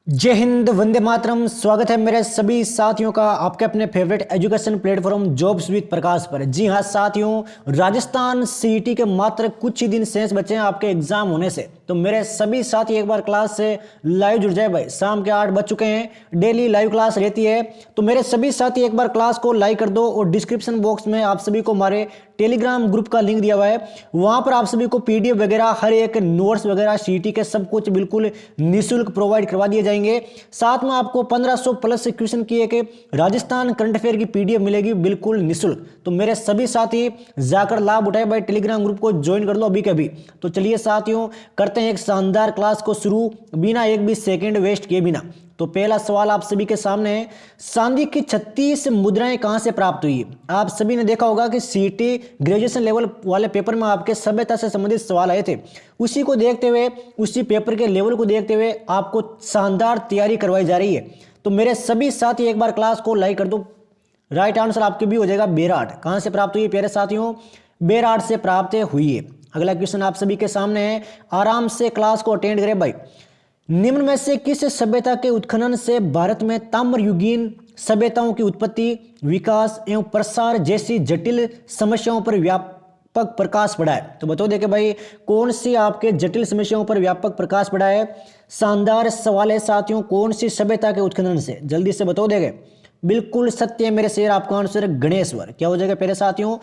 जय हिंद, वंदे मातरम। स्वागत है मेरे सभी साथियों का आपके अपने favourite education platform jobs with Prakash पर। जी हाँ साथियों, राजस्थान सीईटी के मात्र कुछ ही दिन शेष बचे हैं आपके एग्जाम होने से। तो मेरे सभी साथी एक बार क्लास से लाइव जुड़ जाए भाई। शाम के 8 बज चुके हैं, डेली लाइव क्लास रहती है। तो मेरे सभी साथी एक बार क्लास को लाइक कर दो और डिस्क्रिप्शन बॉक्स में आप सभी को हमारे टेलीग्राम ग्रुप का लिंक दिया हुआ है। वहां पर आप सभी को पीडीएफ वगैरह, हर एक नोट्स वगैरह, सीईटी के सब कुछ बिल्कुल निःशुल्क प्रोवाइड करवा दिए जाएंगे। साथ में आपको 1500 प्लस क्वेश्चन की एक राजस्थान करंट अफेयर की पीडीएफ मिलेगी बिल्कुल निःशुल्क। तो मेरे सभी साथी जाकर लाभ उठाए भाई, टेलीग्राम ग्रुप को ज्वाइन कर लो अभी के अभी। तो चलिए साथियों, करते हैं एक शानदार क्लास को शुरू बिना एक भी सेकेंड वेस्ट किए बिना। तो पहला सवाल आप सभी के सामने है, सांदी की 36 मुद्राएं कहां से प्राप्त हुई? आप सभी ने देखा होगा कि सीईटी ग्रेजुएशन लेवल वाले पेपर में आपके सभ्यता से संबंधित सवाल आए थे। उसी को देखते हुए, उसी पेपर के लेवल को देखते हुए आपको शानदार तैयारी करवाई जा रही है। तो मेरे सभी साथी एक बार क्लास को लाइक कर दो। राइट आंसर आपके भी हो जाएगा बेराट। कहां से प्राप्त हुई प्यारे साथियों? बेराट से प्राप्त हुई है। अगला क्वेश्चन आप सभी के सामने है, आराम से क्लास को अटेंड करें भाई। निम्न में से किस सभ्यता के उत्खनन से भारत में ताम्रयुगीन सभ्यताओं की उत्पत्ति, विकास एवं प्रसार जैसी जटिल समस्याओं पर व्यापक प्रकाश पड़ा है? तो बताओ देखे भाई, कौन सी आपके जटिल समस्याओं पर व्यापक प्रकाश पड़ा है? शानदार सवाल है साथियों। कौन सी सभ्यता के उत्खनन से? जल्दी से बताओ देखे। बिल्कुल सत्य है मेरे शेर, आपका आंसर गणेश्वर। क्या हो जाएगा प्यारे साथियों?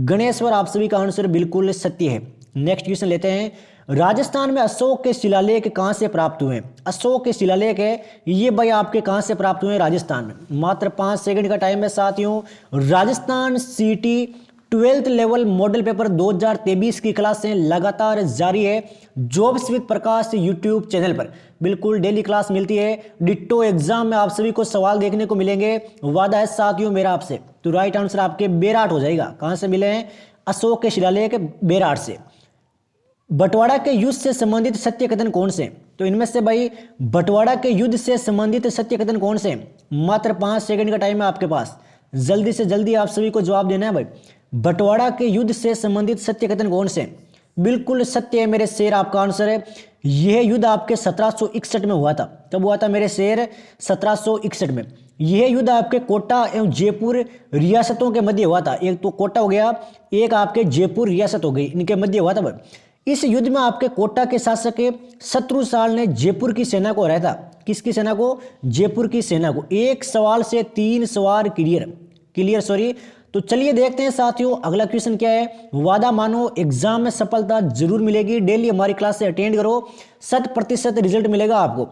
गणेश्वर आप सभी का आंसर बिल्कुल सत्य है। नेक्स्ट क्वेश्चन लेते हैं, राजस्थान में अशोक के शिलालेख कहां से प्राप्त हुए? अशोक के शिलालेख है ये भाई आपके कहां से प्राप्त हुए? राजस्थान में। मात्र 5 सेकंड का टाइम है साथियों। राजस्थान सीटी 12th लेवल मॉडल पेपर 2023 की क्लासें लगातार जारी है jobs with Prakash YouTube channel पर। बिल्कुल डेली क्लास मिलती है। डिट्टो एग्जाम में आप सभी को सवाल देखने को मिलेंगे, वादा है साथियों मेरा आपसे। तो राइट आंसर आपके बेराट हो जाएगा। कहां से मिले हैं? अशोक के शिलालेख बेराट से। बंटवारा के युद्ध से संबंधित सत्य कथन कौन से? तो इनमें से भाई बंटवारा के युद्ध से संबंधित सत्य कथन कौन से? मात्र 5 सेकंड का टाइम है आपके पास। जल्दी से जल्दी आप सभी को जवाब देना है भाई। बंटवारा के युद्ध से संबंधित सत्य कथन कौन से? बिल्कुल सत्य है मेरे शेर, आपका आंसर है। यह युद्ध आपके 1761 में हुआ था। कब हुआ था मेरे शेर? 1761 में। यह युद्ध आपके कोटा एवं जयपुर रियासतों के मध्य हुआ था। एक तो कोटा हो गया, एक आपके जयपुर रियासत हो गई, इनके मध्य हुआ था भाई। इस युद्ध में आपके कोटा के शासक शत्रुसाल ने जयपुर की सेना को हराया था। किसकी सेना को? जयपुर की सेना को। एक सवाल से 3 सवाल क्लियर सॉरी। तो चलिए देखते हैं साथियों, अगला क्वेश्चन क्या है। वादा मानो एग्जाम में सफलता जरूर मिलेगी। डेली हमारी क्लास से अटेंड करो, 100% रिजल्ट मिलेगा आपको।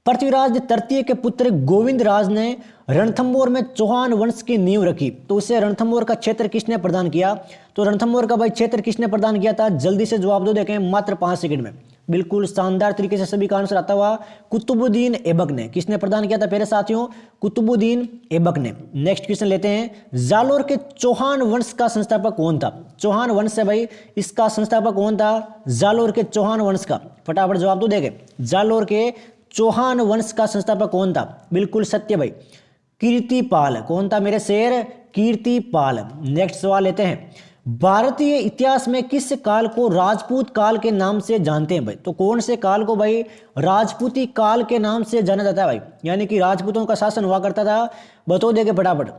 पृथ्वीराज तृतीय के पुत्र गोविंद राज ने रणथंबोर में चौहान वंश की नींव रखी। तो उसे रणथंबोर का क्षेत्र किसने प्रदान किया? तो रणथंबोर का भाई क्षेत्र किसने प्रदान किया था? जल्दी से जवाब दो, देखें मात्र 5 सेकंड में। बिल्कुल शानदार तरीके से सभी का आंसर आता हुआ कुतुबुद्दीन ऐबक ने। किसने प्रदान किया था प्यारे साथियों? कुतुबुद्दीन ऐबक ने। नेक्स्ट क्वेश्चन लेते हैं, जालोर के चौहान वंश का संस्थापक कौन था? चौहान वंश है भाई, इसका संस्थापक कौन था? जालोर के चौहान वंश का। फटाफट जवाब दो देखे। जालोर के चौहान वंश का संस्थापक कौन था? बिल्कुल सत्य भाई, कीर्तिपाल। कौन था मेरे शेर? कीर्तिपाल। नेक्स्ट सवाल लेते हैं, भारतीय इतिहास में किस काल को राजपूत काल के नाम से जानते हैं भाई? तो कौन से काल को भाई राजपूती काल के नाम से जाना जाता है भाई? यानी कि राजपूतों का शासन हुआ करता था। बताओ देखे फटाफट।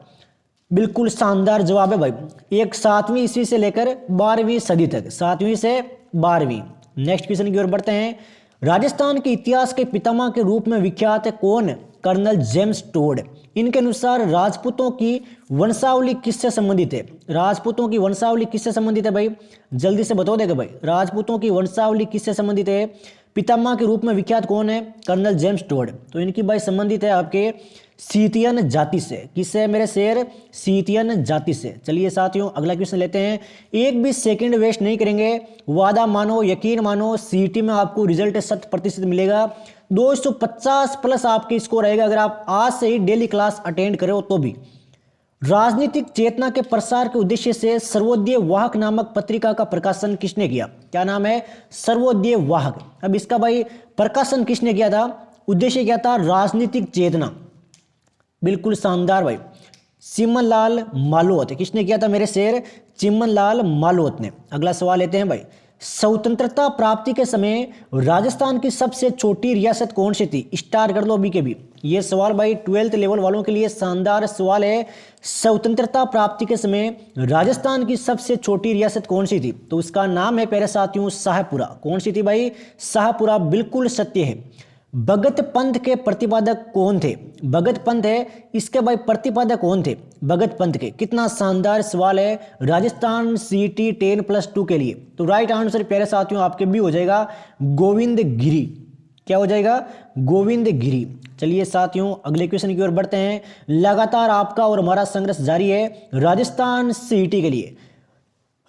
बिल्कुल शानदार जवाब है भाई, एक 7वीं ईस्वी से लेकर 12वीं सदी तक। 7वीं से 12वीं। नेक्स्ट क्वेश्चन की ओर बढ़ते हैं, राजस्थान के इतिहास के पितामह के रूप में विख्यात है कौन? Colonel James Tod. इनके अनुसार राजपूतों की वंशावली किससे संबंधित है? राजपूतों की वंशावली किससे संबंधित है भाई? जल्दी से बताओ देगा भाई, राजपूतों की वंशावली किससे संबंधित है? पितामह के रूप में विख्यात कौन है? Colonel James Tod. तो इनकी भाई संबंधित है आपके सीतियन जाति से। किससे मेरे शेर? सीतियन जाति से। चलिए साथियों, अगला क्वेश्चन लेते हैं। एक भी सेकंड वेस्ट नहीं करेंगे, वादा मानो, यकीन मानो, सीटी में आपको रिजल्ट 100% मिलेगा। 250 प्लस आपकी स्कोर रहेगा अगर आप आज से ही डेली क्लास अटेंड करो तो भी। राजनीतिक चेतना के प्रसार के उद्देश्य से सर्वोदय वाहक नामक पत्रिका का प्रकाशन किसने किया? क्या नाम है? सर्वोदय वाहक। अब इसका भाई प्रकाशन किसने किया था? उद्देश्य क्या था? राजनीतिक चेतना। बिल्कुल शानदार भाई, चिमनलाल मालवत। किसने किया था मेरे शेर? चिमनलाल मालवत ने। अगला सवाल लेते हैं भाई, स्वतंत्रता प्राप्ति के समय राजस्थान की सबसे छोटी रियासत कौन सी थी? स्टार कर लो अभी के भी। ये सवाल भाई 12th लेवल वालों के लिए शानदार सवाल है। स्वतंत्रता प्राप्ति के समय राजस्थान की सबसे छोटी रियासत कौन सी थी? तो उसका नाम है प्यारे साथियों शाहपुरा। कौन सी थी भाई? शाहपुरा, बिल्कुल सत्य है। भगत पंथ के प्रतिपादक कौन थे? भगत पंथ है, इसके भाई प्रतिपादक कौन थे भगत पंथ के? कितना शानदार सवाल है राजस्थान सीटी 10+2 के लिए। तो राइट आंसर प्यारे साथियों आपके भी हो जाएगा गोविंद गिरी। क्या हो जाएगा? गोविंद गिरी। चलिए साथियों अगले क्वेश्चन की ओर बढ़ते हैं। लगातार आपका और हमारा संघर्ष जारी है राजस्थान सीटी के लिए।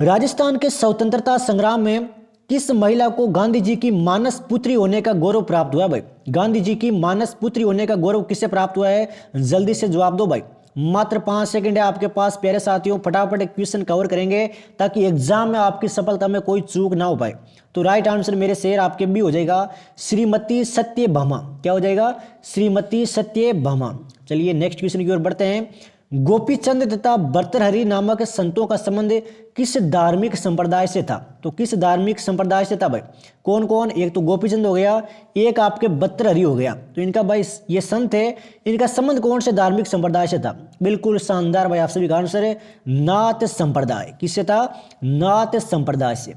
राजस्थान के स्वतंत्रता संग्राम में किस महिला को गांधी जी की मानस पुत्री होने का गौरव प्राप्त हुआ है? भाई गांधी जी की मानस पुत्री होने का गौरव किसे प्राप्त हुआ है? जल्दी से जवाब दो भाई, मात्र 5 सेकंड है आपके पास प्यारे साथियों। फटाफट क्वेश्चन कवर करेंगे ताकि एग्जाम में आपकी सफलता में कोई चूक ना हो पाए। तो राइट आंसर मेरे शेर आपके भी हो जाएगा श्रीमती सत्यभामा। क्या हो जाएगा? श्रीमती सत्यभामा। चलिए नेक्स्ट क्वेश्चन की ओर बढ़ते हैं। गोपीचंद तथा भर्तृहरि नामक संतों का संबंध किस धार्मिक संप्रदाय से था? तो किस धार्मिक संप्रदाय से था भाई? कौन कौन? एक तो गोपीचंद हो गया, एक आपके भर्तृहरि हो गया। तो इनका भाई ये संत है, इनका संबंध कौन से धार्मिक संप्रदाय से था? बिल्कुल शानदार भाई, आप सभी का आंसर है नाथ संप्रदाय। किससे था? नाथ संप्रदाय से।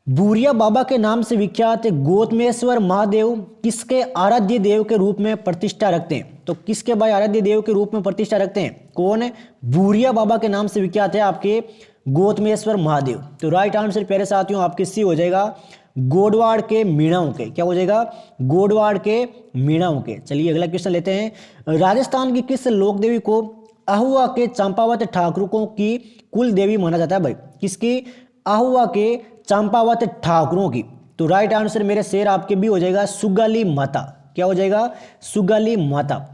बूरिया बाबा के नाम से विख्यात गौतमेश्वर महादेव किसके आराध्य देव के रूप में प्रतिष्ठा रखते हैं? तो किसके भाई आराध्य देव के रूप में प्रतिष्ठा रखते हैं? कौन है? बूरिया बाबा के नाम से विख्यात है आपके गौतमेश्वर महादेव। तो राइट आंसर प्यारे साथियों आपके सी हो जाएगा गोडवाड़ के मीणाओं के। क्या हो जाएगा? गोडवाड़ के मीणाओं के। चलिए अगला क्वेश्चन लेते हैं। राजस्थान की किस लोक देवी को अहुआ के चंपावत ठाकुरों की कुल देवी माना जाता है भाई? किसकी? अहुआ के चंपावत ठाकुरों की। तो राइट आंसर मेरे शेर आपके भी हो जाएगा सुगाली माता। क्या हो जाएगा? सुगाली माता।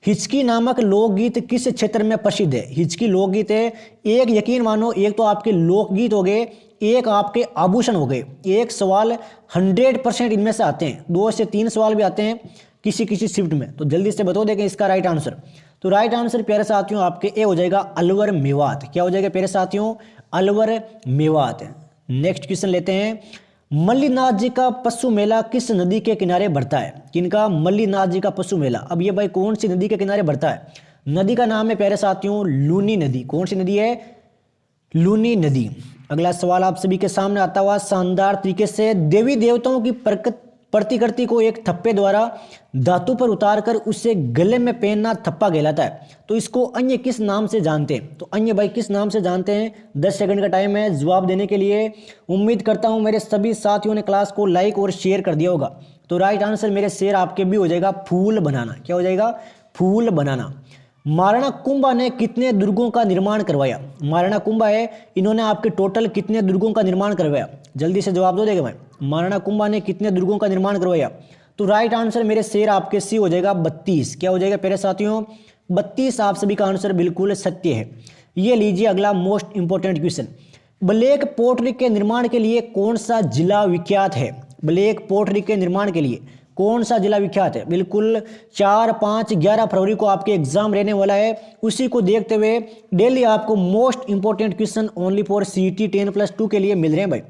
हिचकी नामक लोकगीत किस क्षेत्र में प्रसिद्ध है? हिचकी लोकगीत है, एक यकीन मानो, एक तो आपके लोकगीत हो गए, एक आपके आभूषण हो गए। एक सवाल 100% इनमें से आते हैं, 2 से 3 सवाल भी आते हैं किसी किसी शिफ्ट में। तो जल्दी से बता देंगे इसका राइट आंसर। तो राइट आंसर प्यारे साथियों आपके ए हो जाएगा अलवर मेवात। क्या हो जाएगा प्यारे साथियों? अलवर मेवात। नेक्स्ट क्वेश्चन लेते हैं। मल्लीनाथ जी का पशु मेला किस नदी के किनारे बढ़ता है? किनका? मल्लीनाथ जी का पशु मेला। अब ये भाई कौन सी नदी के किनारे बढ़ता है? नदी का नाम है प्यारे साथियों लूनी नदी। कौन सी नदी है? लूनी नदी। अगला सवाल आप सभी के सामने आता हुआ शानदार तरीके से। देवी देवताओं की प्रतिकृति को एक थप्पे द्वारा धातु पर उतारकर उसे गले में पहनना थप्पा कहलाता है। तो इसको अन्य किस नाम से जानते हैं? तो अन्य भाई किस नाम से जानते हैं? 10 सेकंड का टाइम है जवाब देने के लिए। उम्मीद करता हूं मेरे सभी साथियों ने क्लास को लाइक और शेयर कर दिया होगा। तो राइट आंसर मेरे शेर आपके भी हो जाएगा फूल बनाना। क्या हो जाएगा? फूल बनाना। महाराणा कुंभा ने कितने दुर्गों का निर्माण करवाया? महाराणा कुंभा है, इन्होंने आपके टोटल कितने दुर्गों का निर्माण करवाया? जल्दी से जवाब दो देगा भाई। महाराणा कुंभा ने कितने दुर्गों का निर्माण करवाया? तो राइट आंसर मेरे शेर आपके सी हो जाएगा 32। क्या हो जाएगा प्यारे साथियों? 32 आप सभी का आंसर बिल्कुल सत्य है। ये लीजिए अगला most important question. Black pottery के निर्माण के लिए कौन सा जिला विख्यात है? ब्लैक पोट्री के निर्माण के लिए कौन सा जिला विख्यात है? बिल्कुल 4, 5, 11 फरवरी को आपके एग्जाम रहने वाला है। उसी को देखते हुए डेली आपको most important question only for सीटी 10+2 के लिए मिल रहे हैं भाई।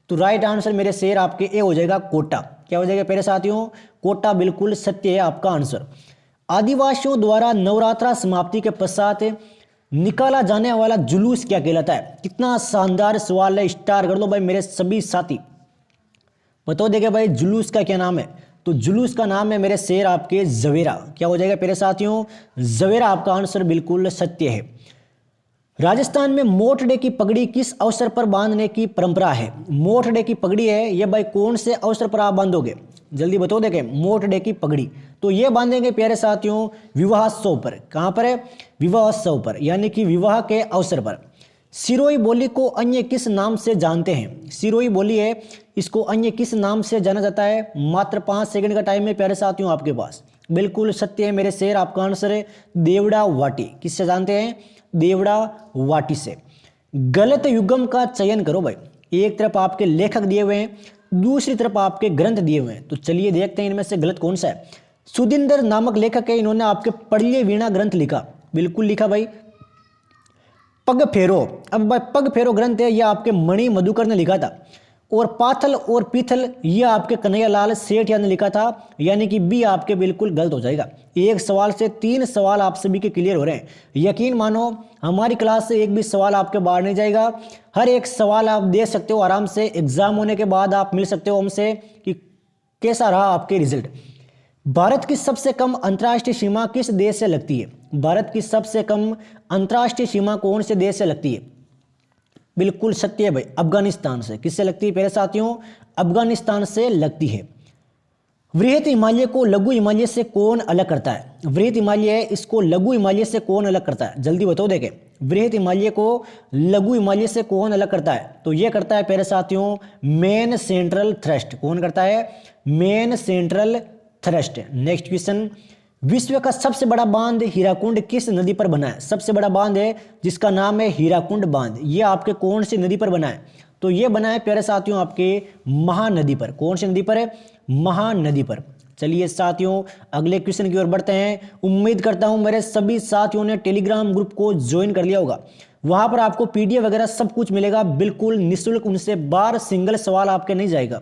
तो राइट आंसर मेरे शेर आपके ए हो जाएगा कोटा। क्या हो जाएगा प्यारे साथियों? कोटा बिल्कुल सत्य है आपका आंसर। आदिवासियों द्वारा नवरात्रा समाप्ति के पश्चात निकाला जाने वाला जुलूस क्या कहलाता है? कितना शानदार सवाल है, स्टार कर दो भाई मेरे सभी साथी। बता देगा भाई जुलूस का क्या नाम है? तो जुलूस का नाम है मेरे शेर आपके जवेरा। क्या हो जाएगा प्यारे साथियों? जवेरा आपका आंसर बिल्कुल सत्य है। राजस्थान में मोठ डे की पगड़ी किस अवसर पर बांधने की परंपरा है? मोठ डे की पगड़ी है ये भाई कौन से अवसर पर आप बांधोगे? जल्दी बताओ देखें। मोठ डे की पगड़ी तो ये बांधेंगे प्यारे साथियों विवाहोत्सव पर। कहां पर है? विवाहोत्सव पर, यानी कि विवाह के अवसर पर। सिरोही बोली को अन्य किस नाम से जानते हैं? सिरोही बोली है, इसको अन्य किस नाम से जाना जाता है? मात्र 5 सेकंड का टाइम है प्यारे साथियों आपके पास। बिल्कुल सत्य है मेरे शेर आपका आंसर है देवड़ा वाटी। किससे जानते हैं? देवड़ा वाटी से। गलत युग्म का चयन करो भाई। एक तरफ आपके लेखक दिए हुए हैं, दूसरी तरफ आपके ग्रंथ दिए हुए हैं। तो चलिए देखते हैं इनमें से गलत कौन सा है। सुदिंदर नामक लेखक है, इन्होंने आपके पढ़िए वीणा ग्रंथ लिखा। बिल्कुल लिखा भाई। पग फेरो। अब भाई पग फेरो ग्रंथ है यह आपके मणि मधुकर ने लिखा था, और पाथल और पीथल यह आपके कन्हैयालाल सेठ ने लिखा था, यानी कि बी आपके बिल्कुल गलत हो जाएगा। एक सवाल से 3 सवाल आप सभी के क्लियर हो रहे हैं। यकीन मानो हमारी क्लास से एक भी सवाल आपके बाहर नहीं जाएगा, हर एक सवाल आप दे सकते हो आराम से। एग्जाम होने के बाद आप मिल सकते हो हमसे कि कैसा रहा आपके रिजल्ट। भारत की सबसे कम अंतर्राष्ट्रीय सीमा किस देश से लगती है? भारत की सबसे कम अंतर्राष्ट्रीय सीमा कौन से देश से लगती है? बिल्कुल सत्य है भाई, अफगानिस्तान से। किससे लगती है प्यारे साथियों? अफगानिस्तान से लगती है। वृहत हिमालय को लघु हिमालय से कौन अलग करता है? वृहत हिमालय है, इसको लघु हिमालय से कौन अलग करता है? जल्दी बताओ देखें, वृहत हिमालय को लघु हिमालय से कौन अलग करता है? तो ये करता है प्यारे साथियों मेन सेंट्रल थ्रस्ट। कौन करता है? Main central thrust. Next question, विश्व का सबसे बड़ा बांध हीराकुंड किस नदी पर बना है? सबसे बड़ा बांध है जिसका नाम है हीराकुंड बांध, ये आपके कौन सी नदी पर बना है? तो ये बना है प्यारे साथियों आपके महानदी पर। कौन सी नदी पर है? महानदी पर। चलिए साथियों अगले क्वेश्चन की ओर बढ़ते हैं। उम्मीद करता हूं मेरे सभी साथियों ने टेलीग्राम ग्रुप को ज्वाइन कर लिया होगा, वहां पर आपको पीडीएफ वगैरह सब कुछ मिलेगा बिल्कुल निःशुल्क, उनसे बार सिंगल सवाल आपके नहीं जाएगा।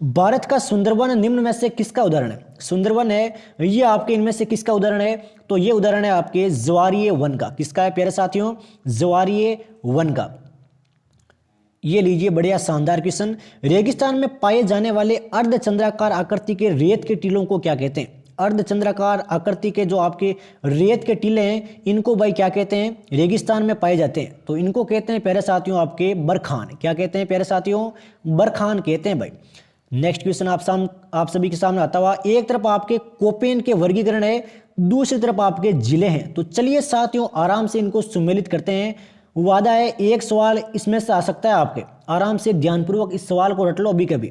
भारत का सुंदरवन निम्न में से किसका उदाहरण है? सुंदरवन है ये आपके इनमें से किसका उदाहरण है? तो ये उदाहरण है आपके ज्वारीय वन का। किसका है प्यारे साथियों? ज्वारीय वन का। ये लीजिए बढ़िया शानदार क्वेश्चन, रेगिस्तान में पाए जाने वाले अर्धचंद्राकार आकृति के रेत के टीलों को क्या कहते हैं? अर्धचंद्राकार आकृति के जो आपके रेत के टीले हैं इनको भाई क्या कहते हैं? रेगिस्तान में पाए जाते हैं तो इनको कहते हैं प्यारे साथियों आपके बरखान। क्या कहते हैं प्यारे साथियों? बरखान कहते हैं भाई। नेक्स्ट क्वेश्चन आप सभी के सामने आता हुआ, एक तरफ आपके कोपेन के वर्गीकरण है, दूसरी तरफ आपके जिले हैं। तो चलिए साथियों आराम से इनको सम्मिलित करते हैं। वादा है एक सवाल इसमें से आ सकता है आपके, आराम से ध्यानपूर्वक इस सवाल को रट लो अभी कभी।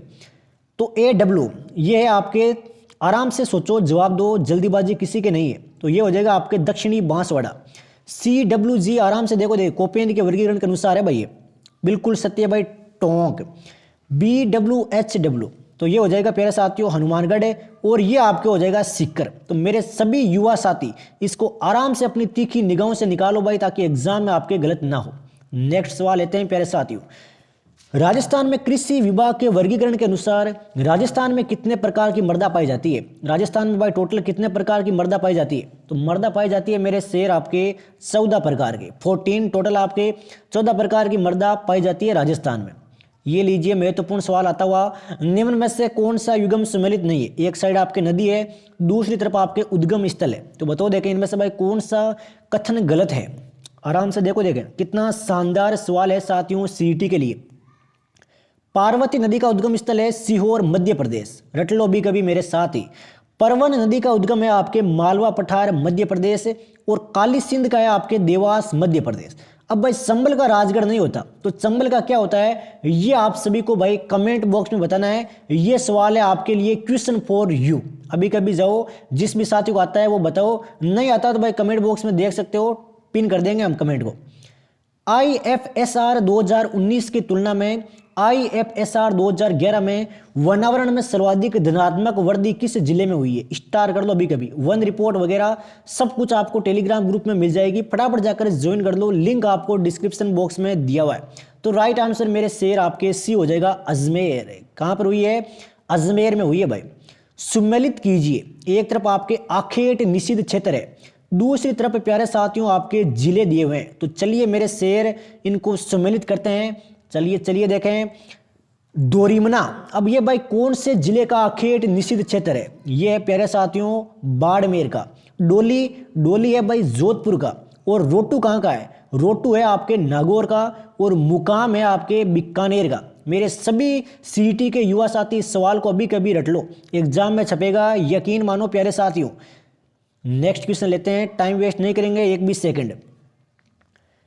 तो AW ये है आपके, आराम से सोचो जवाब दो, जल्दीबाजी किसी के नहीं है। तो ये हो जाएगा आपके दक्षिणी बांसवाड़ा। CWG आराम से देखो कोपेन के वर्गीकरण के अनुसार है भाई, ये बिल्कुल सत्य है भाई, टोंक। BWHW तो ये हो जाएगा प्यारे साथियों हनुमानगढ़ है, और ये आपके हो जाएगा सीकर। तो मेरे सभी युवा साथी इसको आराम से अपनी तीखी निगाहों से निकालो भाई, ताकि एग्जाम में आपके गलत ना हो। नेक्स्ट सवाल लेते हैं प्यारे साथियों, राजस्थान में कृषि विभाग के वर्गीकरण के अनुसार राजस्थान में कितने प्रकार की मृदा पाई जाती है? राजस्थान में भाई टोटल कितने प्रकार की मृदा पाई जाती है? तो मृदा पाई जाती है मेरे शेर आपके 14 प्रकार के, 14 टोटल आपके 14 प्रकार की मृदा पाई जाती है राजस्थान में। ये लीजिए महत्वपूर्ण सवाल आता हुआ, निम्न में से कौन सा युगम सम्मिलित नहीं है? एक साइड आपके नदी है, दूसरी तरफ आपके उद्गम स्थल है। तो बताओ देखें इनमें से भाई कौन सा कथन गलत है? आराम से देखो देखें, कितना शानदार सवाल है साथियों सीईटी के लिए। पार्वती नदी का उद्गम स्थल है सीहोर मध्य प्रदेश, रट लो भी कभी मेरे साथ ही। परवन नदी का उद्गम है आपके मालवा पठार मध्य प्रदेश, और काली सिंध का है आपके देवास मध्य प्रदेश। अब भाई चंबल का राजगढ़ नहीं होता, तो चंबल का क्या होता है ये आप सभी को भाई कमेंट बॉक्स में बताना है। ये सवाल है आपके लिए क्वेश्चन फॉर यू। अभी कभी जाओ, जिस भी साथी को आता है वो बताओ, नहीं आता तो भाई कमेंट बॉक्स में देख सकते हो, पिन कर देंगे हम कमेंट को। IFSR 2019 की तुलना में IFSR 2011 में वनावरण में सर्वाधिक धनात्मक वृद्धि किस जिले में हुई है? स्टार कर लो अभी कभी, वन रिपोर्ट वगैरह सब कुछ आपको टेलीग्राम ग्रुप में मिल जाएगी, फटाफट जाकर ज्वाइन कर लो, लिंक आपको डिस्क्रिप्शन बॉक्स में दिया हुआ है। तो राइट आंसर मेरे शेर आपके सी हो जाएगा अजमेर। कहां पर हुई है? अजमेर में हुई है भाई। सम्मिलित कीजिए, एक तरफ आपके आखेट निषिद्ध क्षेत्र है, दूसरी तरफ प्यारे साथियों आपके जिले दिए हुए हैं। तो चलिए मेरे शेर इनको सम्मिलित करते हैं। चलिए देखें, दोरीमना, अब ये भाई कौन से जिले का आखेट निषिद्ध क्षेत्र है? ये है प्यारे साथियों बाड़मेर का। डोली है भाई जोधपुर का, और रोटू कहाँ का है? रोटू है आपके नागौर का, और मुकाम है आपके बीकानेर का। मेरे सभी सीईटी के युवा साथी इस सवाल को अभी कभी रट लो, एग्जाम में छपेगा, यकीन मानो प्यारे साथियों। नेक्स्ट क्वेश्चन लेते हैं, टाइम वेस्ट नहीं करेंगे एक भी सेकंड।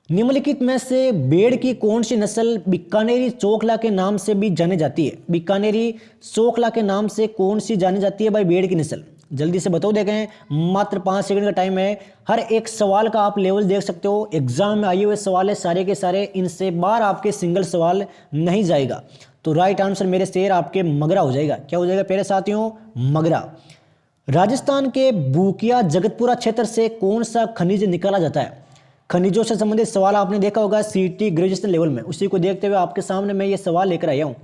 निम्नलिखित में से भेड़ की कौन सी नस्ल बीकानेरी चोखला के नाम से भी जानी जाती है? बीकानेरी चोखला के नाम से कौन सी जानी जाती है भाई भेड़ की नस्ल? जल्दी से बताओ देखें, मात्र 5 सेकंड का टाइम है। हर एक सवाल का आप लेवल देख सकते हो, एग्जाम में आए हुए सवाल है सारे के सारे, इनसे बार आपके सिंगल सवाल नहीं जाएगा। तो राइट आंसर मेरे शेर आपके मगरा हो जाएगा। क्या हो जाएगा प्यारे साथियों? मगरा। राजस्थान के बूकिया जगतपुरा क्षेत्र से कौन सा खनिज निकाला जाता है? खनिजों से संबंधित सवाल आपने देखा होगा सीटी ग्रेजुएशन लेवल में, उसी को देखते हुए आपके सामने मैं ये सवाल लेकर आया हूँ।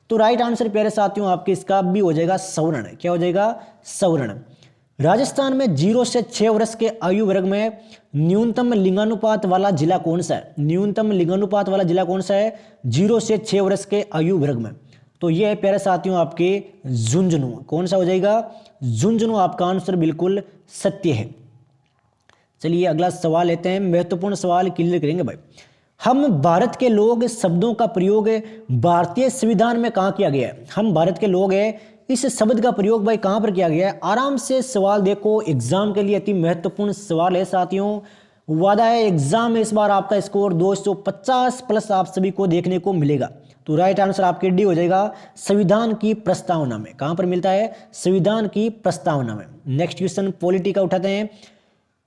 तो राइट आंसर प्यारे साथियों आपके इसका बी हो जाएगा सवर्ण। क्या हो जाएगा? सवर्ण। राजस्थान में 0 से 6 वर्ष के आयु वर्ग में न्यूनतम लिंगानुपात वाला जिला कौन सा है? न्यूनतम लिंगानुपात वाला जिला कौन सा है 0 से 6 वर्ष के आयु वर्ग में? तो ये है प्यारे साथियों आपके झुंझुनू। कौन सा हो जाएगा? झुंझुनू आपका आंसर बिल्कुल सत्य है। चलिए अगला सवाल लेते हैं, महत्वपूर्ण सवाल क्लियर करेंगे भाई। हम भारत के लोग शब्दों का प्रयोग भारतीय संविधान में कहाँ किया गया है? हम भारत के लोग हैं, इस शब्द का प्रयोग भाई कहाँ पर किया गया है? आराम से सवाल देखो, एग्जाम के लिए अति महत्वपूर्ण सवाल है साथियों। वादा है एग्जाम में इस बार आपका स्कोर 250 प्लस आप सभी को देखने को मिलेगा। तो राइट आंसर आपके डी हो जाएगा संविधान की प्रस्तावना में। कहाँ पर मिलता है? संविधान की प्रस्तावना में। नेक्स्ट क्वेश्चन पॉलिटी का उठाते हैं।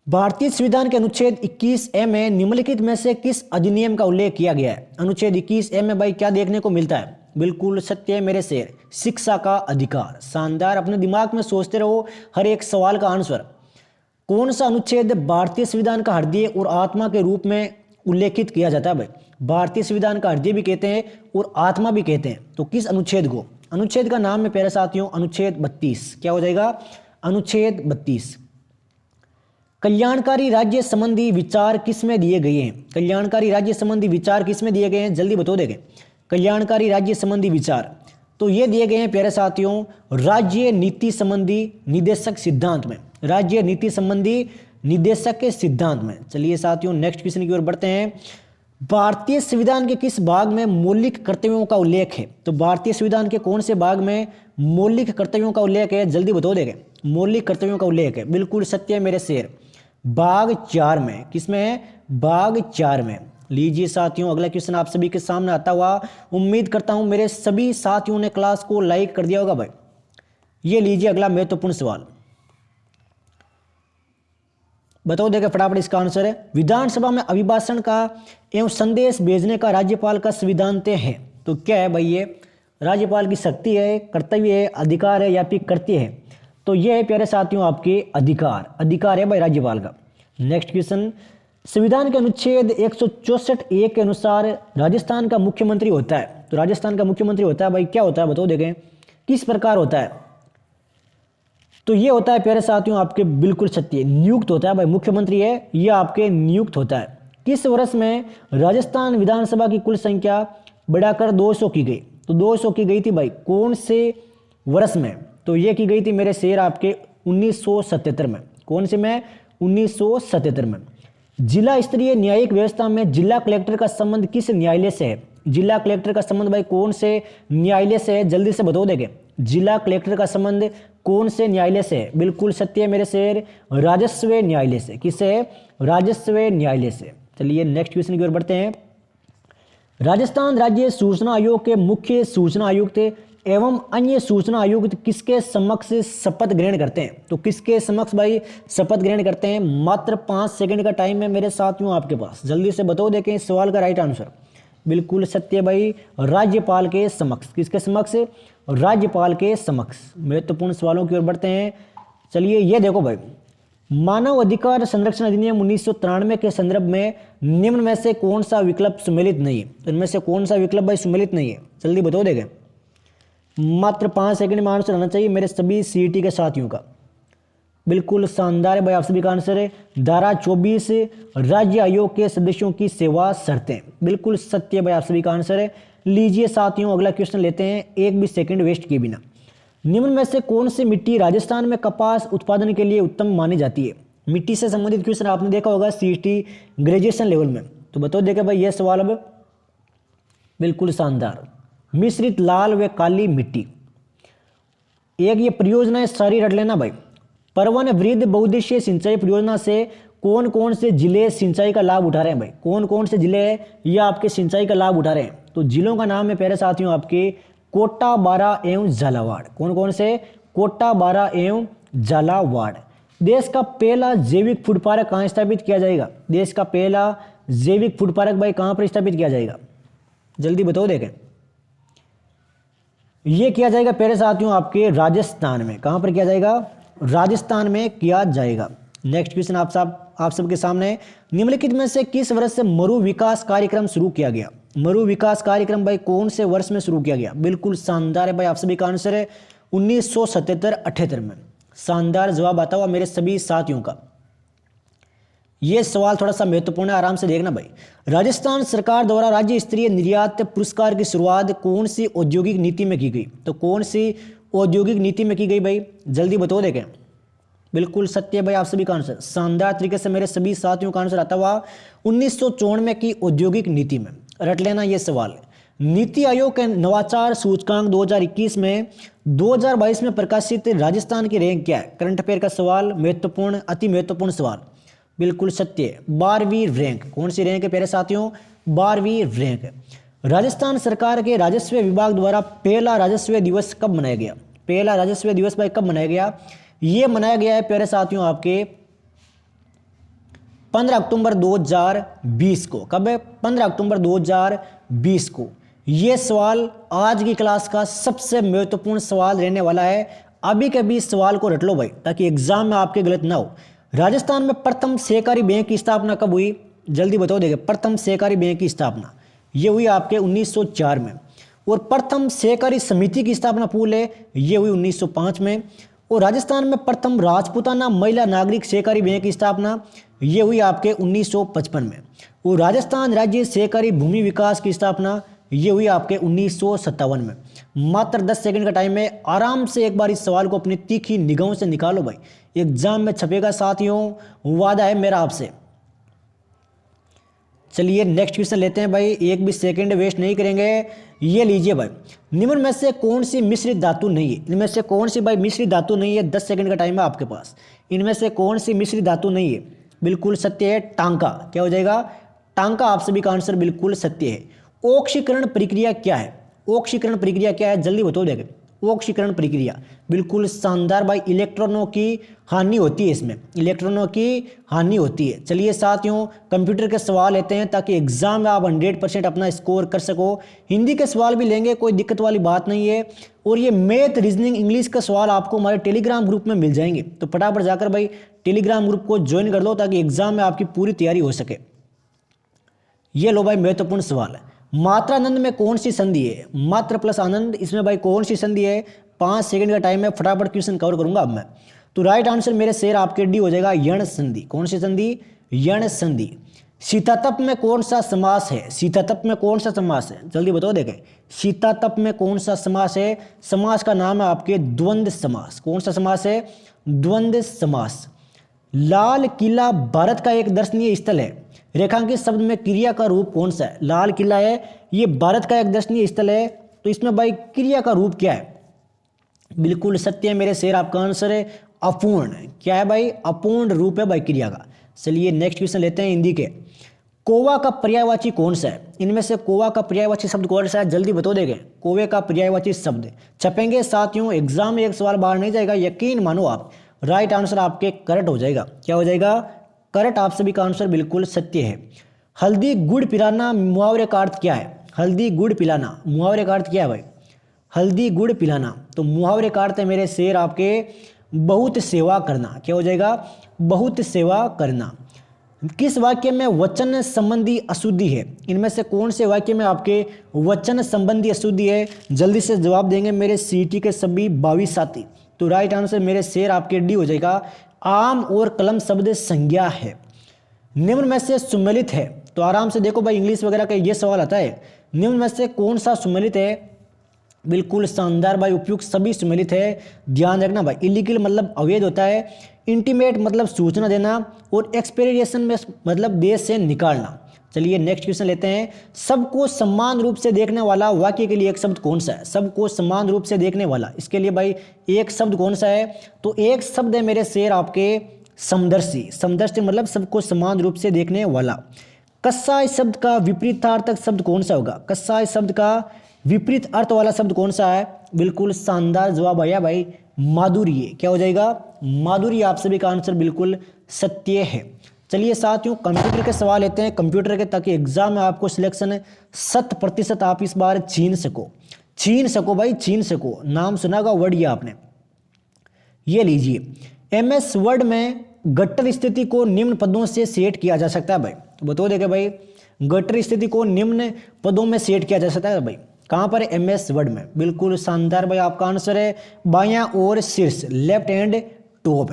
भारतीय संविधान के अनुच्छेद 21A में निम्नलिखित में से किस अधिनियम का उल्लेख किया गया है? अनुच्छेद 21A में भाई क्या देखने को मिलता है? बिल्कुल सत्य है मेरे शेर, शिक्षा का अधिकार। शानदार, अपने दिमाग में सोचते रहो हर एक सवाल का आंसर। कौन सा अनुच्छेद भारतीय संविधान का हृदय और आत्मा के रूप में उल्लेखित किया जाता है भाई? भारतीय संविधान का हृदय भी कहते हैं और आत्मा भी कहते हैं। तो किस अनुच्छेद को? अनुच्छेद का नाम है प्यारे साथियों अनुच्छेद 32। क्या हो जाएगा? अनुच्छेद 32। कल्याणकारी राज्य संबंधी विचार किस में दिए गए हैं? कल्याणकारी राज्य संबंधी विचार किस में दिए गए हैं? जल्दी बता देंगे। कल्याणकारी राज्य संबंधी विचार तो ये दिए गए हैं प्यारे साथियों राज्य नीति संबंधी निदेशक सिद्धांत में। राज्य नीति संबंधी निदेशक के सिद्धांत में। चलिए साथियों नेक्स्ट क्वेश्चन की ओर बढ़ते हैं। भारतीय संविधान के किस भाग में मौलिक कर्तव्यों का उल्लेख है? तो भारतीय संविधान के कौन से भाग में मौलिक कर्तव्यों का उल्लेख है? जल्दी बता देंगे। मौलिक कर्तव्यों का उल्लेख है, बिल्कुल सत्य है मेरे शेर। भाग 4 में। किसमें है? भाग 4 में। लीजिए साथियों अगला क्वेश्चन आप सभी के सामने आता हुआ। उम्मीद करता हूं मेरे सभी साथियों ने क्लास को लाइक कर दिया होगा भाई। ये लीजिए अगला महत्वपूर्ण सवाल, बताओ देगा फटाफट इसका आंसर है। विधानसभा में अभिभाषण का एवं संदेश भेजने का राज्यपाल का संविधान तय है। तो क्या है भाई? ये राज्यपाल की शक्ति है, कर्तव्य है, अधिकार है या फिर कर्तव्य है? तो ये है प्यारे साथियों आपके अधिकार। अधिकार है भाई राज्यपाल का। नेक्स्ट क्वेश्चन, संविधान के अनुच्छेद 164(a) के अनुसार राजस्थान का मुख्यमंत्री होता है। तो राजस्थान का मुख्यमंत्री होता है भाई, क्या होता है बताओ देखें, किस प्रकार होता है? तो ये होता है प्यारे साथियों आपके बिल्कुल सत्य, नियुक्त होता है भाई। मुख्यमंत्री है ये आपके नियुक्त होता है। किस वर्ष में राजस्थान विधानसभा की कुल संख्या बढ़ाकर 200 की गई? तो 200 की गई थी भाई, कौन से वर्ष में? तो ये की गई थी मेरे शेर आपके 1977 में। कौन से में? 1977 में। जिला स्तरीय न्यायिक व्यवस्था में जिला कलेक्टर का संबंध किस न्यायालय से है? जिला कलेक्टर का संबंध भाई कौन से न्यायालय से है? जल्दी से बता देंगे। जिला कलेक्टर का संबंध कौन से न्यायालय से है? बिल्कुल सत्य है मेरे शेर, राजस्व न्यायालय से। किससे? राजस्व न्यायालय से। चलिए नेक्स्ट क्वेश्चन की ओर बढ़ते हैं। राजस्थान राज्य सूचना आयोग के मुख्य सूचना आयुक्त एवं अन्य सूचना आयुक्त किसके समक्ष शपथ ग्रहण करते हैं? तो किसके समक्ष भाई शपथ ग्रहण करते हैं? मात्र 5 सेकंड का टाइम है मेरे साथियों आपके पास, जल्दी से बताओ देखें इस सवाल का राइट आंसर। बिल्कुल सत्य भाई, राज्यपाल के समक्ष। किसके समक्ष? राज्यपाल के समक्ष। महत्वपूर्ण सवालों की ओर बढ़ते हैं। चलिए ये देखो भाई, मानव अधिकार संरक्षण अधिनियम 1993 के संदर्भ में निम्न में से कौन सा विकल्प सम्मिलित नहीं है? इनमें से कौन सा विकल्प भाई सम्मिलित नहीं है? जल्दी बताओ देंगे। मात्र 5 सेकंड में आंसर आना चाहिए मेरे सभी सीईटी के साथियों का। बिल्कुल शानदार है भाई, आप सभी का आंसर है धारा 24 राज्य आयोग के सदस्यों की सेवा शर्तें। बिल्कुल सत्य भाई, आप सभी का आंसर है। लीजिए साथियों अगला क्वेश्चन लेते हैं, एक भी सेकंड वेस्ट किए बिना। निम्न में से कौन सी मिट्टी राजस्थान में कपास उत्पादन के लिए उत्तम मानी जाती है? मिट्टी से संबंधित क्वेश्चन आपने देखा होगा सीईटी ग्रेजुएशन लेवल में। तो बताओ देखा भाई ये सवाल अब। बिल्कुल शानदार, मिश्रित लाल व काली मिट्टी। एक ये परियोजना है, सारी रट लेना भाई। परवन वृद्ध बहुउद्देशीय सिंचाई परियोजना से कौन कौन से जिले सिंचाई का लाभ उठा रहे हैं भाई? कौन कौन से जिले हैं ये आपके सिंचाई का लाभ उठा रहे हैं? तो जिलों का नाम है प्यारे साथियों आपके कोटा, बारा एवं झालावाड़। कौन कौन से? कोटा, बारा एवं झालावाड़। देश का पहला जैविक फूड पार्क कहाँ स्थापित किया जाएगा? देश का पहला जैविक फूड पार्क भाई कहाँ पर स्थापित किया जाएगा? जल्दी बताओ देखें। ये किया जाएगा प्यारे साथियों आपके राजस्थान में। कहां पर किया जाएगा? राजस्थान में किया जाएगा। नेक्स्ट क्वेश्चन आप सबके सामने, निम्नलिखित में से किस वर्ष से मरु विकास कार्यक्रम शुरू किया गया? मरु विकास कार्यक्रम भाई कौन से वर्ष में शुरू किया गया? बिल्कुल शानदार है भाई, आप सभी का आंसर है 1977-78 में। शानदार जवाब आता हुआ मेरे सभी साथियों का। ये सवाल थोड़ा सा महत्वपूर्ण है, आराम से देखना भाई। राजस्थान सरकार द्वारा राज्य स्तरीय निर्यात पुरस्कार की शुरुआत कौन सी औद्योगिक नीति में की गई? तो कौन सी औद्योगिक नीति में की गई भाई? जल्दी बताओ देखें। बिल्कुल सत्य है भाई, आप सभी का आंसर। शानदार तरीके से मेरे सभी साथियों का आंसर आता हुआ 1994 की औद्योगिक नीति में। रट लेना ये सवाल। नीति आयोग के नवाचार सूचकांक 2021 में 2022 में प्रकाशित राजस्थान की रैंक क्या है? करंट अफेयर का सवाल, महत्वपूर्ण, अति महत्वपूर्ण सवाल। बिल्कुल सत्य है, 12वीं रैंक। कौन सी रैंक है प्यारे साथियों? 12वीं रैंक है। राजस्थान सरकार के राजस्व विभाग द्वारा पहला राजस्व दिवस कब मनाया गया? पहला राजस्व दिवस भाई कब मनाया गया? ये मनाया गया है प्यारे साथियों आपके 15 अक्टूबर 2020 को। कब है? 15 अक्टूबर 2020 को। ये सवाल आज की क्लास का सबसे महत्वपूर्ण सवाल रहने वाला है। अभी के अभी इस सवाल को रट लो भाई, ताकि एग्जाम में आपके गलत ना हो। राजस्थान में प्रथम सहकारी बैंक की स्थापना कब हुई? जल्दी बताओ देखे। प्रथम सहकारी बैंक की स्थापना ये हुई आपके 1904 में। और प्रथम सहकारी समिति की स्थापना पूल है, ये हुई 1905 में। और राजस्थान में प्रथम राजपूताना महिला नागरिक सहकारी बैंक की स्थापना ये हुई आपके 1955 में। और राजस्थान राज्य सहकारी भूमि विकास की स्थापना ये हुई आपके 1957 में। मात्र 10 सेकंड का टाइम है, आराम से एक बार इस सवाल को अपनी तीखी निगाहों से निकालो भाई, एग्जाम में छपेगा साथियों, वादा है मेरा आपसे। चलिए नेक्स्ट क्वेश्चन लेते हैं भाई, एक भी सेकंड वेस्ट नहीं करेंगे। ये लीजिए भाई, निम्न में से कौन सी मिश्रित धातु नहीं है? इनमें से कौन सी भाई मिश्रित धातु नहीं है? 10 सेकंड का टाइम है आपके पास। इनमें से कौन सी मिश्रित धातु नहीं है? बिल्कुल सत्य है, टांका। क्या हो जाएगा? टांका। आप सभी का आंसर बिल्कुल सत्य है। ऑक्सीकरण प्रक्रिया क्या है? ऑक्सीकरण प्रक्रिया क्या है? जल्दी बताओ देखें। ऑक्सीकरण प्रक्रिया बिल्कुल शानदार भाई, इलेक्ट्रॉनों की हानि होती है इसमें, इलेक्ट्रॉनों की हानि होती है। चलिए साथियों, कंप्यूटर के सवाल लेते हैं ताकि एग्जाम में आप 100% अपना स्कोर कर सको। हिंदी के सवाल भी लेंगे, कोई दिक्कत वाली बात नहीं है। और ये मैथ, रीजनिंग, इंग्लिश का सवाल आपको हमारे टेलीग्राम ग्रुप में मिल जाएंगे, तो फटाफट जाकर भाई टेलीग्राम ग्रुप को ज्वाइन कर लो ताकि एग्जाम में आपकी पूरी तैयारी हो सके। ये लो भाई महत्वपूर्ण सवाल है। मात्रानंद में कौन सी संधि है? मात्र प्लस आनंद, इसमें भाई कौन सी संधि है? 5 सेकंड का टाइम है, फटाफट क्वेश्चन कवर करूंगा अब मैं। तो राइट आंसर मेरे शेर आपके डी हो जाएगा यण संधि। कौन सी संधि? यण संधि। सीतातप में कौन सा समास है? सीतातप में कौन सा समास है? जल्दी बताओ देखें। सीतातप में कौन सा समास है? समास का नाम है आपके द्वंद्व समास। कौन सा समास है? द्वंद्व समास। लाल किला भारत का एक दर्शनीय स्थल है, रेखांकित शब्द में क्रिया का रूप कौन सा है? लाल किला है, ये भारत का एक दर्शनीय स्थल है, तो इसमें भाई क्रिया का रूप क्या है? बिल्कुल सत्य है मेरे शेर, आपका आंसर है अपूर्ण। क्या है भाई? अपूर्ण रूप है भाई क्रिया का। चलिए नेक्स्ट क्वेश्चन लेते हैं हिंदी के। कौवा का पर्यायवाची कौन सा है? इनमें से कौवा का पर्यायवाची शब्द कौन सा है? जल्दी बता देंगे। कौवे का पर्यायवाची शब्द छपेंगे साथियों, एग्जाम में एक सवाल बाहर नहीं जाएगा, यकीन मानो आप। राइट आंसर आपके करेक्ट हो जाएगा। क्या हो जाएगा? करेक्ट। आप सभी का आंसर बिल्कुल सत्य है। हल्दी गुड़ पिलाना मुहावरे का अर्थ क्या है? हल्दी गुड़ पिलाना मुहावरे का अर्थ क्या है भाई? हल्दी गुड़ पिलाना, तो मुहावरे का अर्थ है मेरे शेर आपके बहुत सेवा करना। क्या हो जाएगा? बहुत सेवा करना। किस वाक्य में वचन संबंधी अशुद्धि है? इनमें से कौन से वाक्य में आपके वचन संबंधी अशुद्धि है? जल्दी से जवाब देंगे मेरे सीटी के सभी 22 साथी। तो राइट आंसर मेरे शेर आपके डी हो जाएगा आम और कलम शब्द संज्ञा है। निम्न में से सुमेलित है, तो आराम से देखो भाई, इंग्लिश वगैरह का ये सवाल आता है। निम्न में से कौन सा सुमेलित है? बिल्कुल शानदार भाई, उपयुक्त सभी सुमेलित है। ध्यान रखना भाई, इलीगल मतलब अवैध होता है, इंटीमेट मतलब सूचना देना, और एक्सपेरिएशन में मतलब देश से निकालना। चलिए नेक्स्ट क्वेश्चन लेते हैं। सबको समान रूप से देखने वाला वाक्य के लिए एक शब्द कौन सा है? सबको समान रूप से देखने वाला, इसके लिए भाई एक शब्द कौन सा है? तो एक शब्द है मेरे शेर आपके समदर्शी। समदर्शी मतलब सबको समान रूप से देखने वाला। कसाई शब्द का विपरीतार्थक शब्द कौन सा होगा? कसाई शब्द का विपरीत अर्थ वाला शब्द कौन सा है? बिल्कुल शानदार जवाब आया भाई, माधुर्य। क्या हो जाएगा? माधुर्य। आप सभी का आंसर बिल्कुल सत्य है। चलिए साथियों, कंप्यूटर के सवाल लेते हैं कंप्यूटर के, ताकि एग्जाम में आपको सिलेक्शन 100% आप इस बार छीन सको भाई, छीन सको। नाम सुना होगा वर्ड ये आपने। ये लीजिए, MS वर्ड में गट्टर स्थिति को निम्न पदों से सेट किया जा सकता है भाई? तो बताओ देखे भाई, गट्टर स्थिति को निम्न पदों में सेट किया जा सकता है भाई। कहाँ पर? MS वर्ड में। बिल्कुल शानदार भाई, आपका आंसर है बायां और शीर्ष, left hand top.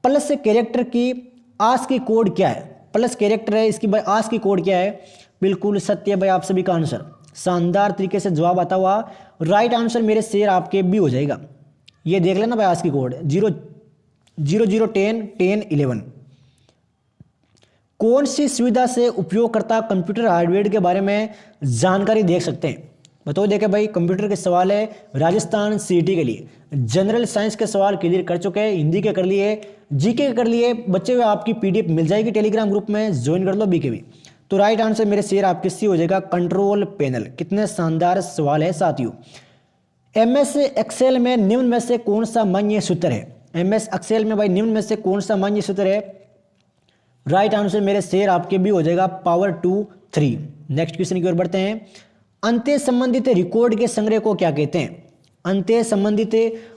Plus character की आस की कोड क्या है? प्लस कैरेक्टर है इसकी भाई, आस की कोड क्या है? बिल्कुल सत्य भाई, आप सभी का आंसर शानदार तरीके से जवाब आता हुआ राइट आंसर मेरे शेर आपके भी हो जाएगा। ये देख लेना भाई, आस की कोड 00101011। कौन सी सुविधा से उपयोगकर्ता कंप्यूटर हार्डवेयर के बारे में जानकारी देख सकते हैं? बताओ देखे भाई, कंप्यूटर के सवाल है राजस्थान सीईटी के लिए। जनरल साइंस के सवाल क्लियर कर चुके हैं, हिंदी के कर लिए, जीके के कर लिए। बच्चे हुए आपकी PDF मिल जाएगी टेलीग्राम ग्रुप में, ज्वाइन कर लो बीके भी। तो राइट आंसर मेरे शेर आपके सी हो जाएगा कंट्रोल पैनल। कितने शानदार सवाल है साथियों। MS एक्सेल में निम्न में से कौन सा मान्य सूत्र है? MS एक्सेल में भाई निम्न में से कौन सा मान्य सूत्र है? राइट आंसर मेरे शेर आपके भी हो जाएगा पावर 2 3। नेक्स्ट क्वेश्चन की ओर बढ़ते हैं। अंत्य संबंधित रिकॉर्ड के संग्रह को क्या कहते हैं? अंत्य संबंधित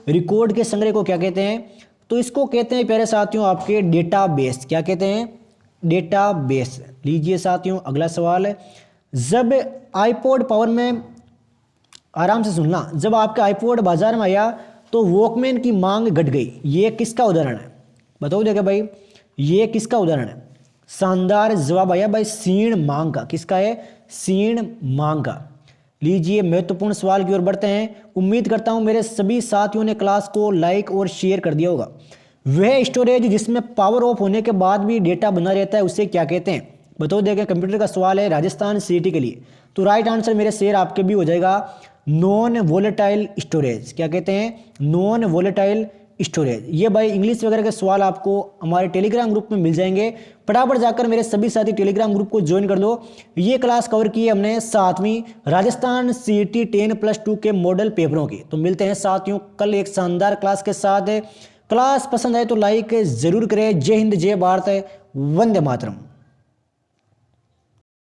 रिकॉर्ड के संग्रह को क्या कहते हैं? तो इसको कहते हैं प्यारे साथियों आपके डेटाबेस। क्या कहते हैं? डेटाबेस। लीजिए साथियों अगला सवाल है। जब आईपॉड पावर में, आराम से सुनना, जब आपका आईपॉड बाजार में आया तो वॉकमैन की मांग घट गई। ये किसका उदाहरण है? बताओ देखा भाई, ये किसका उदाहरण है? शानदार जवाब आया भाई, सीण मांग का। किसका है? सीण मांग का। लीजिए महत्वपूर्ण सवाल की ओर बढ़ते हैं। उम्मीद करता हूं मेरे सभी साथियों ने क्लास को लाइक और शेयर कर दिया होगा। वह स्टोरेज जिसमें पावर ऑफ होने के बाद भी डेटा बना रहता है उसे क्या कहते हैं? बताओ देखें, कंप्यूटर का सवाल है राजस्थान सीईटी के लिए। तो राइट आंसर मेरे शेर आपके भी हो जाएगा नॉन वोलेटाइल स्टोरेज। क्या कहते हैं? Non volatile storage. ये भाई इंग्लिश वगैरह के सवाल आपको हमारे टेलीग्राम ग्रुप में मिल जाएंगे। फटाफट जाकर मेरे सभी साथी टेलीग्राम ग्रुप को ज्वाइन कर दो। ये क्लास कवर की है हमने 7वीं राजस्थान सीईटी 10+2 के मॉडल पेपरों की। तो मिलते हैं साथियों कल एक शानदार क्लास के साथ। क्लास पसंद आए तो लाइक जरूर करें। जय हिंद, जय भारत, वंदे मातरम।